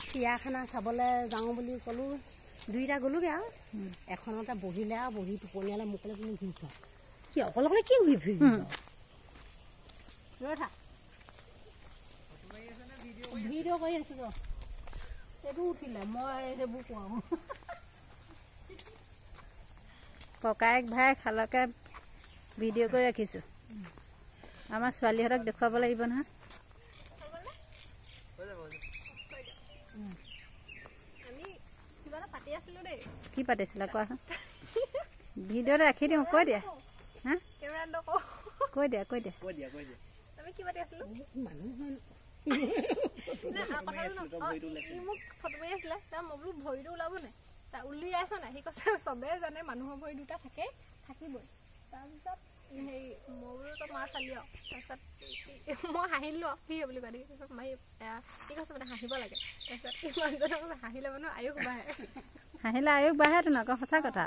চিৰিয়াখানা চাবলৈ যাওঁ বুলি ক'লোঁ দুইটা গ'লোগৈ আৰু এখনতে বহিলে আৰু বহি টোপনিয়ালে মোক ক'লে তুমি ঘূৰি ফুৰা কি অকলে অকলে কি ঘূৰি ফুৰি ৰৈ থাক ভিডিঅ' কৰি আছোঁ ৰ এইটো উঠিলে মই সেইবোৰ কোৱাওঁ ককায়েক ভাই খালকে ভিডিঅ' কৰি ৰাখিছোঁ আমাৰ ছোৱালীহঁতক দেখুৱাব লাগিব নহয় কি পাতিছিলা কোৱাচোন ভিডিঅ'তে ৰাখি দিওঁ কৈ দিয়া হা কৈ দিয়া ভৰিটো ওলাব নাই উলিয়াইছ নাই সি কৈছে চবেই জানে মানুহৰ ভৰি দুটা থাকে থাকিবই তাৰপিছত হেৰি মই বোলো তই মাৰ খালি আৰু তাৰপিছত মই হাঁহিলোঁ আৰু সি বুলি কোৱা দেখি তাৰপিছত মাৰি কি কৈছে মানে হাঁহিব লাগে তাৰপিছত মানুহজনক হাঁহিলে মানুহ আয়ুস বাঢ়ে হাঁহিলে আয়ুস বাঢ়ে তো নকওঁ সঁচা কথা